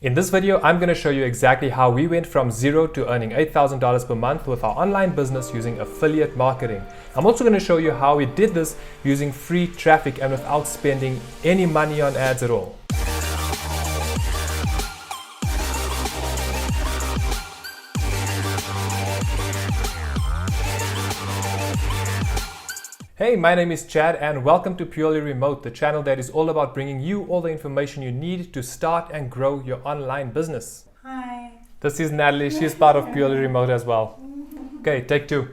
In this video, I'm going to show you exactly how we went from zero to earning $8,000 per month with our online business using affiliate marketing. I'm also going to show you how we did this using free traffic and without spending any money on ads at all. Hey, my name is Chad and welcome to Purely Remote, the channel that is all about bringing you all the information you need to start and grow your online business. Hi. This is Natalie, she's part of Purely Remote as well. Okay, take two.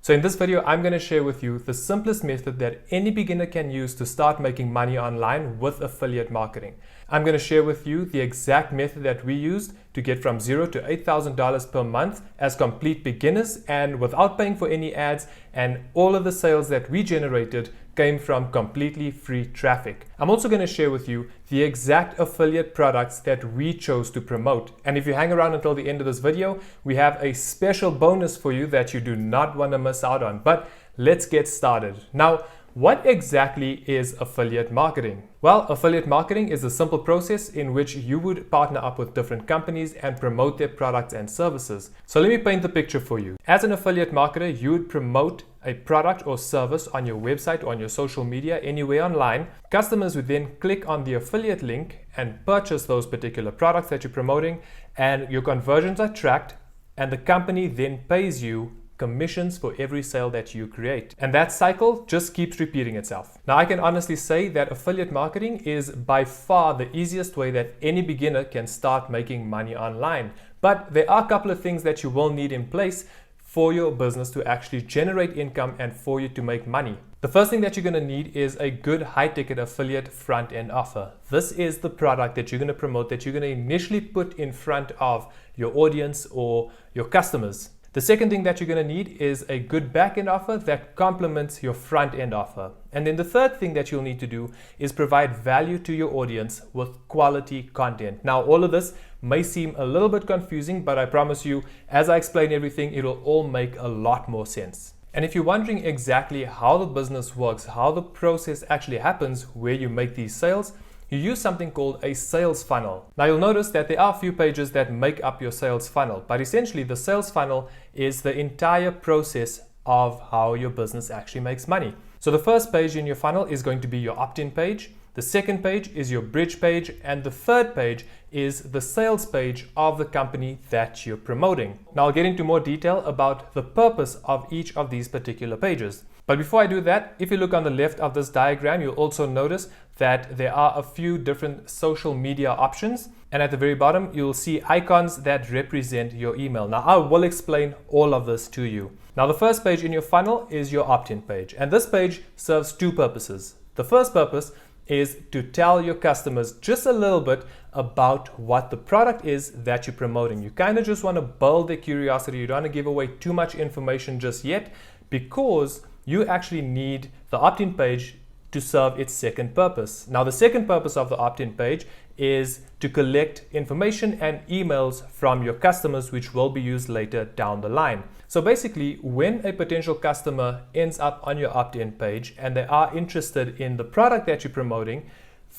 So in this video, I'm going to share with you the simplest method that any beginner can use to start making money online with affiliate marketing. I'm going to share with you the exact method that we used to get from zero to $8,000 per month as complete beginners and without paying for any ads, and all of the sales that we generated came from completely free traffic. I'm also going to share with you the exact affiliate products that we chose to promote. And if you hang around until the end of this video, we have a special bonus for you that you do not want to miss out on. But let's get started. Now, what exactly is affiliate marketing? Well, affiliate marketing is a simple process in which you would partner up with different companies and promote their products and services. So let me paint the picture for you. As an affiliate marketer, you would promote a product or service on your website or on your social media, anywhere online. Customers would then click on the affiliate link and purchase those particular products that you're promoting, and your conversions are tracked, and the company then pays you commissions for every sale that you create. And that cycle just keeps repeating itself. Now, I can honestly say that affiliate marketing is by far the easiest way that any beginner can start making money online. But there are a couple of things that you will need in place for your business to actually generate income and for you to make money. The first thing that you're going to need is a good high-ticket affiliate front-end offer. This is the product that you're going to promote, that you're going to initially put in front of your audience or your customers. The second thing that you're going to need is a good back-end offer that complements your front-end offer. And then the third thing that you'll need to do is provide value to your audience with quality content. Now, all of this may seem a little bit confusing, but I promise you, as I explain everything, it'll all make a lot more sense. And if you're wondering exactly how the business works, how the process actually happens where you make these sales, you use something called a sales funnel. Now, you'll notice that there are a few pages that make up your sales funnel, but essentially the sales funnel is the entire process of how your business actually makes money. So the first page in your funnel is going to be your opt-in page. The second page is your bridge page, and the third page is the sales page of the company that you're promoting. Now, I'll get into more detail about the purpose of each of these particular pages. But before I do that, if you look on the left of this diagram, you'll also notice that there are a few different social media options. And at the very bottom, you'll see icons that represent your email. Now, I will explain all of this to you. Now, the first page in your funnel is your opt-in page. And this page serves two purposes. The first purpose is to tell your customers just a little bit about what the product is that you're promoting. You kind of just want to build their curiosity. You don't want to give away too much information just yet, because you actually need the opt-in page to serve its second purpose. Now, the second purpose of the opt-in page is to collect information and emails from your customers, which will be used later down the line. So basically, when a potential customer ends up on your opt-in page and they are interested in the product that you're promoting,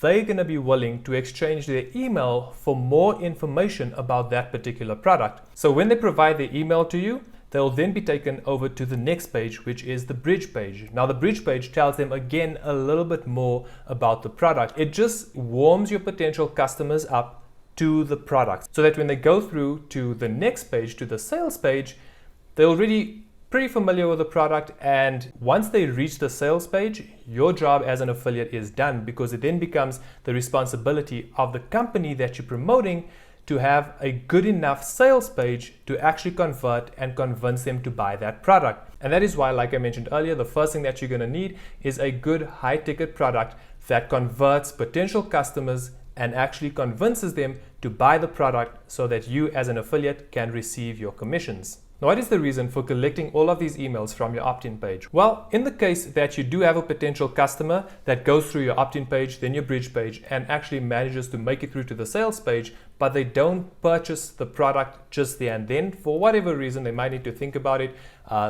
they're going to be willing to exchange their email for more information about that particular product. So when they provide their email to you, they'll then be taken over to the next page, which is the bridge page. Now, the bridge page tells them again a little bit more about the product. It just warms your potential customers up to the product so that when they go through to the next page, to the sales page, they're already pretty familiar with the product. And once they reach the sales page, your job as an affiliate is done, because it then becomes the responsibility of the company that you're promoting to have a good enough sales page to actually convert and convince them to buy that product. And that is why, like I mentioned earlier, the first thing that you're going to need is a good high-ticket product that converts potential customers and actually convinces them to buy the product so that you as an affiliate can receive your commissions. Now, what is the reason for collecting all of these emails from your opt-in page? Well, in the case that you do have a potential customer that goes through your opt-in page, then your bridge page, and actually manages to make it through to the sales page, but they don't purchase the product just there and then, for whatever reason, they might need to think about it,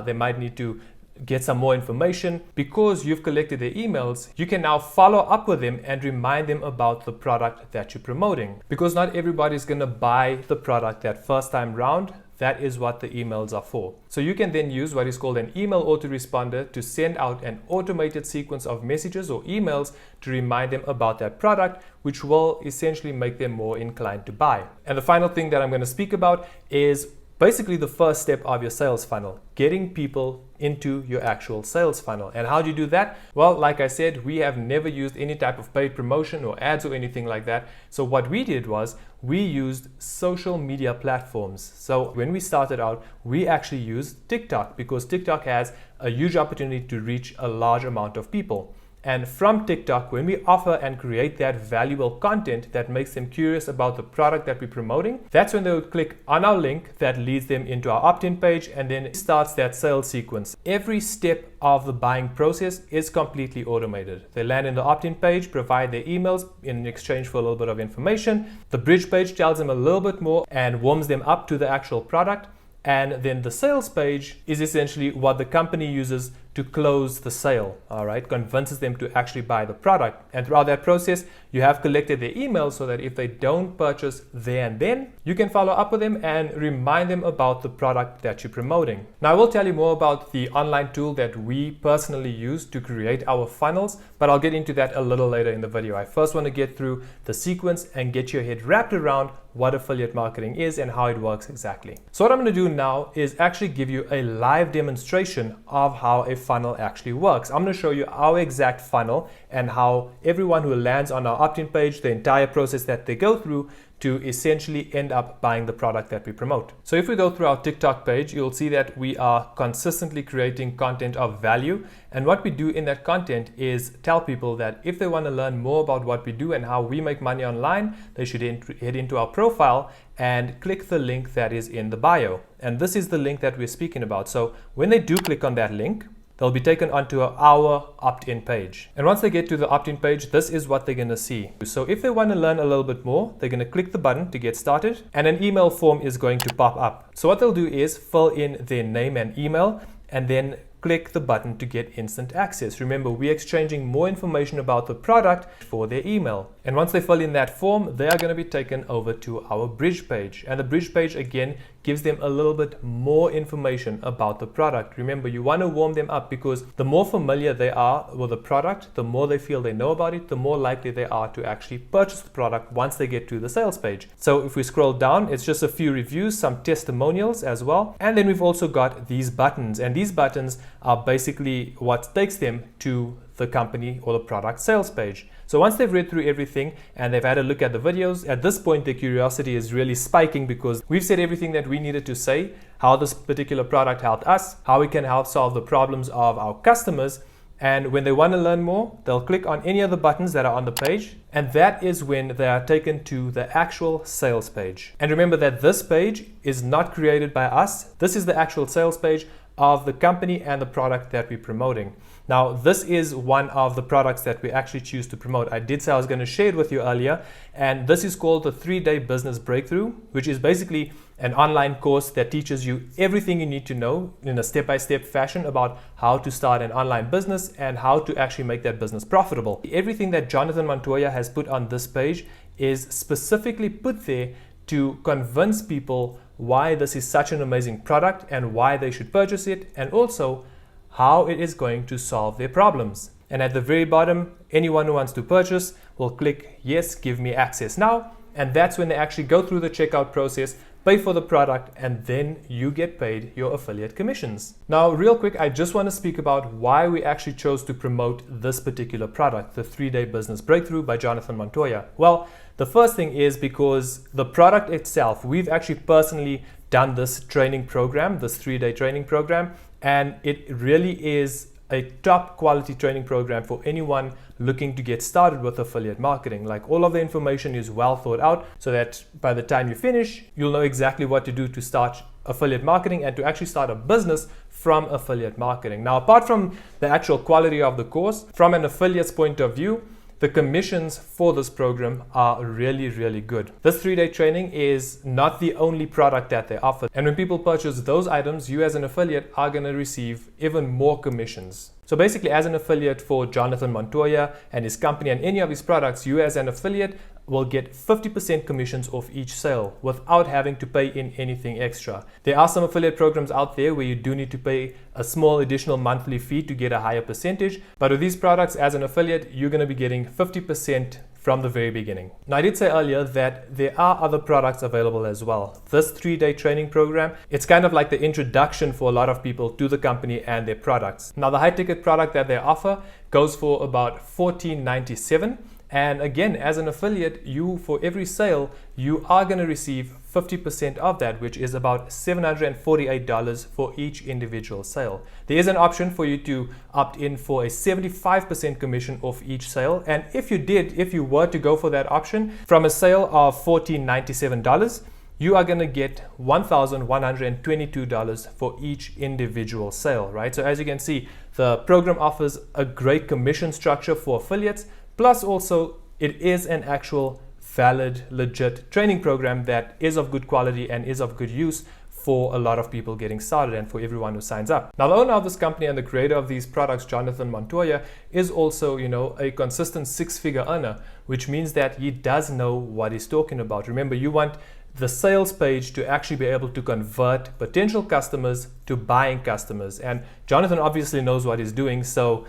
they might need to get some more information. Because you've collected their emails, you can now follow up with them and remind them about the product that you're promoting. Because not everybody's going to buy the product that first time round. That is what the emails are for. So you can then use what is called an email autoresponder to send out an automated sequence of messages or emails to remind them about that product, which will essentially make them more inclined to buy. And the final thing that I'm going to speak about is basically the first step of your sales funnel, getting people into your actual sales funnel. And how do you do that? Well, like I said, we have never used any type of paid promotion or ads or anything like that. So what we did was we used social media platforms. So when we started out, we actually used TikTok because TikTok has a huge opportunity to reach a large amount of people. And from TikTok, when we offer and create that valuable content that makes them curious about the product that we're promoting, that's when they would click on our link that leads them into our opt-in page, and then it starts that sales sequence. Every step of the buying process is completely automated. They land in the opt-in page, provide their emails in exchange for a little bit of information. The bridge page tells them a little bit more and warms them up to the actual product. And then the sales page is essentially what the company uses to close the sale, all right, convinces them to actually buy the product. And throughout that process, you have collected their emails so that if they don't purchase there and then, you can follow up with them and remind them about the product that you're promoting. Now, I will tell you more about the online tool that we personally use to create our funnels, but I'll get into that a little later in the video. I first want to get through the sequence and get your head wrapped around what affiliate marketing is and how it works exactly. So what I'm going to do now is actually give you a live demonstration of how a funnel actually works. I'm going to show you our exact funnel and how everyone who lands on our opt-in page, the entire process that they go through to essentially end up buying the product that we promote. So if we go through our TikTok page, you'll see that we are consistently creating content of value. And what we do in that content is tell people that if they want to learn more about what we do and how we make money online, they should head into our profile and click the link that is in the bio. And this is the link that we're speaking about. So when they do click on that link, they'll be taken onto our opt-in page. And once they get to the opt-in page, this is what they're going to see. So if they want to learn a little bit more, they're going to click the button to get started, and an email form is going to pop up. So what they'll do is fill in their name and email, and then click the button to get instant access. Remember, we're exchanging more information about the product for their email. And once they fill in that form, they are going to be taken over to our bridge page. And the bridge page, again, gives them a little bit more information about the product. Remember, you want to warm them up because the more familiar they are with the product, the more they feel they know about it, the more likely they are to actually purchase the product once they get to the sales page. So if we scroll down, it's just a few reviews, some testimonials as well. And then we've also got these buttons. And these buttons are basically what takes them to the company or the product sales page. So once they've read through everything and they've had a look at the videos, at this point their curiosity is really spiking because we've said everything that we needed to say, how this particular product helped us, how we can help solve the problems of our customers. And when they want to learn more, they'll click on any of the buttons that are on the page, and that is when they are taken to the actual sales page. And remember that this page is not created by us. This is the actual sales page of the company and the product that we're promoting. Now, this is one of the products that we actually choose to promote. I did say I was going to share it with you earlier, and this is called the 3-Day Business Breakthrough, which is basically an online course that teaches you everything you need to know in a step-by-step fashion about how to start an online business and how to actually make that business profitable. Everything that Jonathan Montoya has put on this page is specifically put there to convince people why this is such an amazing product and why they should purchase it, and also how it is going to solve their problems. And at the very bottom, anyone who wants to purchase will click yes, give me access now, and that's when they actually go through the checkout process, pay for the product, and then you get paid your affiliate commissions. Now, real quick, I just want to speak about why we actually chose to promote this particular product, the 3-Day Business Breakthrough by Jonathan Montoya. Well, the first thing is because the product itself, we've actually personally done this training program, this 3-day training program, and it really is a top quality training program for anyone looking to get started with affiliate marketing. Like, all of the information is well thought out so that by the time you finish, you'll know exactly what to do to start affiliate marketing and to actually start a business from affiliate marketing. Now, apart from the actual quality of the course, from an affiliate's point of view, the commissions for this program are really, really good. This 3-day training is not the only product that they offer. And when people purchase those items, you as an affiliate are going to receive even more commissions. So basically, as an affiliate for Jonathan Montoya and his company and any of his products, you as an affiliate will get 50% commissions off each sale without having to pay in anything extra. There are some affiliate programs out there where you do need to pay a small additional monthly fee to get a higher percentage, but with these products as an affiliate, you're going to be getting 50% from the very beginning. Now, I did say earlier that there are other products available as well. This 3-day training program, it's kind of like the introduction for a lot of people to the company and their products. Now, the high ticket product that they offer goes for about $14.97. And again, as an affiliate, for every sale, you are going to receive 50% of that, which is about $748 for each individual sale. There is an option for you to opt in for a 75% commission off each sale. And if you were to go for that option, from a sale of $14.97, you are going to get $1,122 for each individual sale, right? So as you can see, the program offers a great commission structure for affiliates. Plus also, it is an actual valid, legit training program that is of good quality and is of good use for a lot of people getting started and for everyone who signs up. Now, the owner of this company and the creator of these products, Jonathan Montoya, is also, a consistent 6-figure earner, which means that he does know what he's talking about. Remember, you want the sales page to actually be able to convert potential customers to buying customers. And Jonathan obviously knows what he's doing, so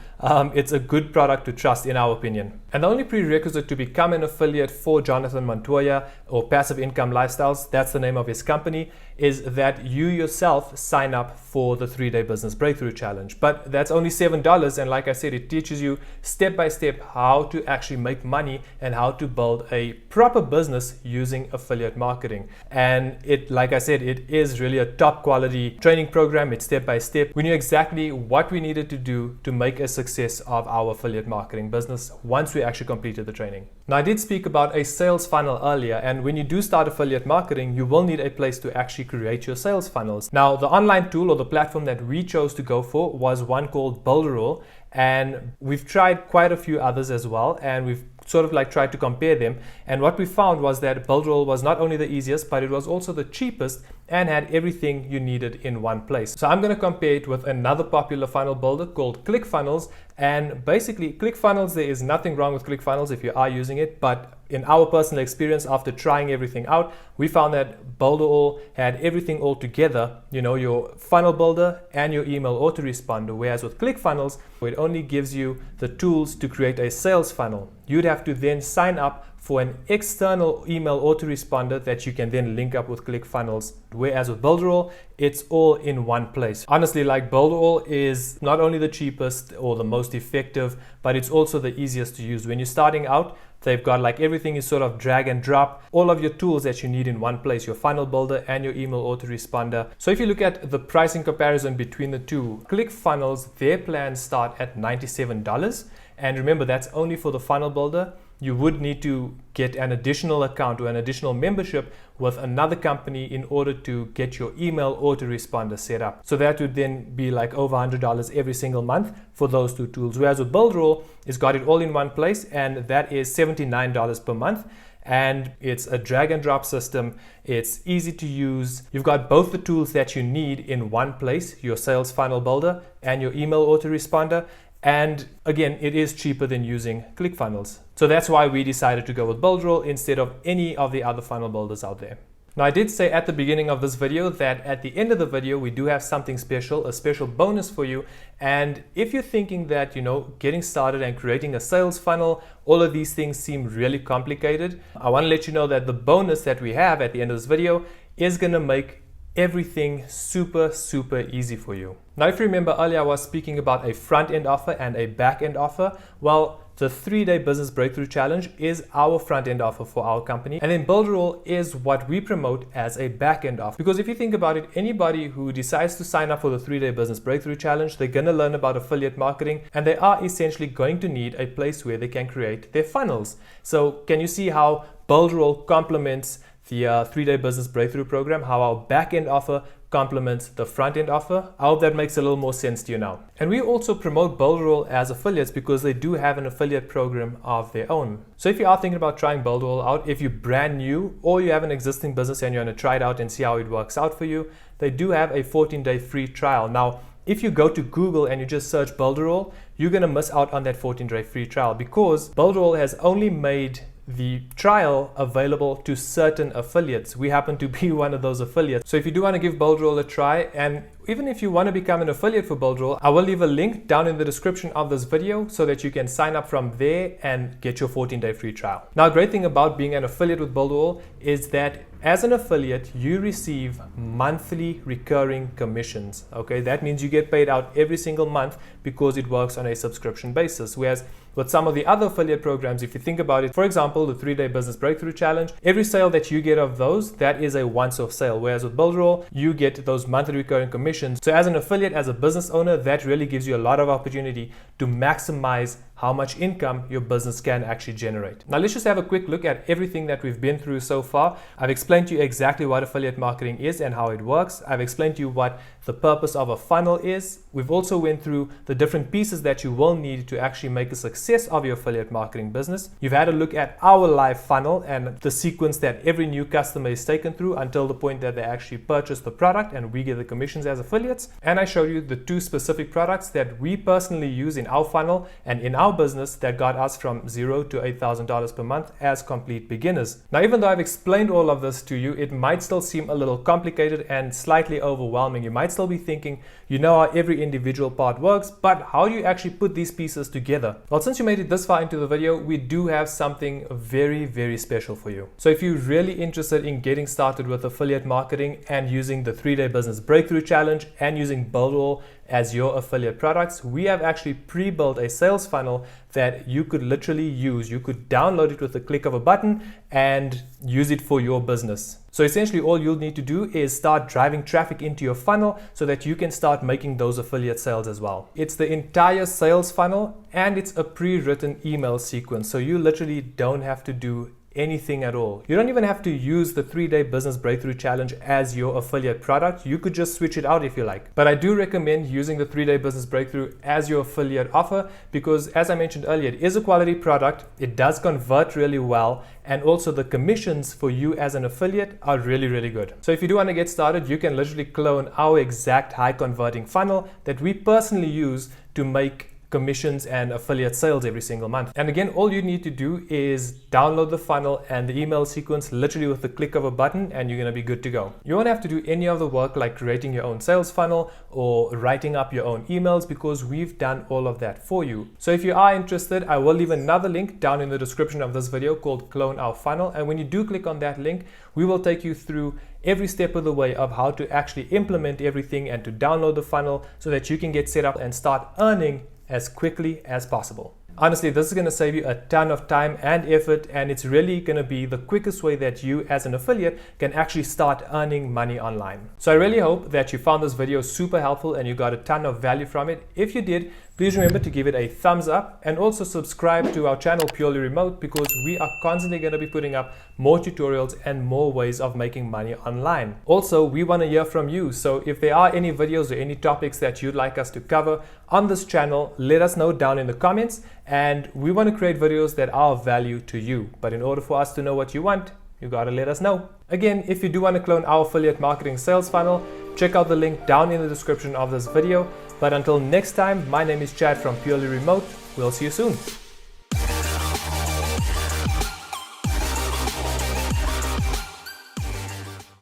it's a good product to trust in our opinion. And the only prerequisite to become an affiliate for Jonathan Montoya or Passive Income Lifestyles, that's the name of his company, is that you yourself sign up for the 3-day Business Breakthrough Challenge. But that's only $7, and like I said, it teaches you step by step how to actually make money and how to build a proper business using affiliate marketing. And like I said, it is really a top quality training program. It's step by step. We knew exactly what we needed to do to make a success of our affiliate marketing business once we actually completed the training. Now, I did speak about a sales funnel earlier, and when you do start affiliate marketing, you will need a place to actually create your sales funnels. Now, the online tool or the platform that we chose to go for was one called BuilderAll, and we've tried quite a few others as well, and we've sort of tried to compare them. And what we found was that BuilderAll was not only the easiest, but it was also the cheapest and had everything you needed in one place. So I'm going to compare it with another popular funnel builder called ClickFunnels. And basically, ClickFunnels, there is nothing wrong with ClickFunnels if you are using it, but in our personal experience, after trying everything out, we found that BuilderAll had everything all together, your funnel builder and your email autoresponder, whereas with ClickFunnels, it only gives you the tools to create a sales funnel. You'd have to then sign up for an external email autoresponder that you can then link up with ClickFunnels, whereas with BuilderAll, it's all in one place. Honestly, BuilderAll is not only the cheapest or the most effective, but it's also the easiest to use. When you're starting out, they've got everything is sort of drag and drop, all of your tools that you need in one place, your funnel builder and your email autoresponder. So if you look at the pricing comparison between the two, ClickFunnels, their plans start at $97. And remember, that's only for the funnel builder. You would need to get an additional account or an additional membership with another company in order to get your email autoresponder set up. So that would then be over $100 every single month for those two tools. Whereas with BuilderAll, it's got it all in one place, and that is $79 per month. And it's a drag and drop system. It's easy to use. You've got both the tools that you need in one place, your sales funnel builder and your email autoresponder. And again, it is cheaper than using ClickFunnels. So that's why we decided to go with BuilderAll instead of any of the other funnel builders out there. Now, I did say at the beginning of this video that at the end of the video, we do have something special, a special bonus for you. And if you're thinking that, getting started and creating a sales funnel, all of these things seem really complicated, I want to let you know that the bonus that we have at the end of this video is going to make everything super, super easy for you. Now, if you remember earlier, I was speaking about a front-end offer and a back-end offer. Well, the 3-day Business Breakthrough Challenge is our front-end offer for our company. And then BuilderAll is what we promote as a back-end offer. Because if you think about it, anybody who decides to sign up for the 3-day Business Breakthrough Challenge, they're going to learn about affiliate marketing, and they are essentially going to need a place where they can create their funnels. So can you see how BuilderAll complements the 3-day Business Breakthrough Program, how our back-end offer complements the front end offer. I hope that makes a little more sense to you now. And we also promote BuilderAll as affiliates because they do have an affiliate program of their own. So if you are thinking about trying BuilderAll out, if you're brand new or you have an existing business and you want to try it out and see how it works out for you, they do have a 14-day free trial. Now, if you go to Google and you just search BuilderAll, you're going to miss out on that 14-day free trial because BuilderAll has only made the trial available to certain affiliates. We happen to be one of those affiliates. So if you do want to give BuilderAll a try, and even if you want to become an affiliate for BuilderAll, I will leave a link down in the description of this video so that you can sign up from there and get your 14-day free trial. Now, a great thing about being an affiliate with BuilderAll is that as an affiliate, you receive monthly recurring commissions. Okay, that means you get paid out every single month because it works on a subscription basis. Whereas with some of the other affiliate programs, if you think about it, for example, the 3-day business breakthrough challenge, every sale that you get of those, that is a once-off sale. Whereas with BuilderAll, you get those monthly recurring commissions. So as an affiliate, as a business owner, that really gives you a lot of opportunity to maximize how much income your business can actually generate. Now let's just have a quick look at everything that we've been through so far. I've explained to you exactly what affiliate marketing is and how it works. I've explained to you what the purpose of a funnel is. We've also went through the different pieces that you will need to actually make a success of your affiliate marketing business. You've had a look at our live funnel and the sequence that every new customer is taken through until the point that they actually purchase the product and we get the commissions as affiliates. And I showed you the 2 specific products that we personally use in our funnel and in our business that got us from $0 to $8,000 per month as complete beginners. Now, even though I've explained all of this to you, it might still seem a little complicated and slightly overwhelming. You might still be thinking, you know how every individual part works, but how do you actually put these pieces together? Well, since you made it this far into the video, we do have something very, very special for you. So if you're really interested in getting started with affiliate marketing and using the 3-day business breakthrough challenge and using BuilderAll as your affiliate products, we have actually pre-built a sales funnel that you could literally use. You could download it with the click of a button and use it for your business. So essentially all you'll need to do is start driving traffic into your funnel so that you can start making those affiliate sales as well. It's the entire sales funnel and it's a pre-written email sequence. So you literally don't have to do anything at all. You don't even have to use the 3-day business breakthrough challenge as your affiliate product. You could just switch it out if you like. But I do recommend using the 3-day business breakthrough as your affiliate offer because, as I mentioned earlier, it is a quality product. It does convert really well. And also the commissions for you as an affiliate are really, really good. So if you do want to get started, you can literally clone our exact high converting funnel that we personally use to make commissions and affiliate sales every single month. And again, all you need to do is download the funnel and the email sequence literally with the click of a button and you're going to be good to go. You won't have to do any of the work like creating your own sales funnel or writing up your own emails because we've done all of that for you. So if you are interested, I will leave another link down in the description of this video called Clone Our Funnel. And when you do click on that link, we will take you through every step of the way of how to actually implement everything and to download the funnel so that you can get set up and start earning as quickly as possible. Honestly, this is going to save you a ton of time and effort, and it's really going to be the quickest way that you as an affiliate can actually start earning money online. So I really hope that you found this video super helpful and you got a ton of value from it. If you did, please remember to give it a thumbs up and also subscribe to our channel Purely Remote because we are constantly going to be putting up more tutorials and more ways of making money online. Also, we want to hear from you. So if there are any videos or any topics that you'd like us to cover on this channel, let us know down in the comments. And we want to create videos that are of value to you. But in order for us to know what you want, you got to let us know. Again, if you do want to clone our affiliate marketing sales funnel, check out the link down in the description of this video. But until next time, my name is Chad from Purely Remote. We'll see you soon.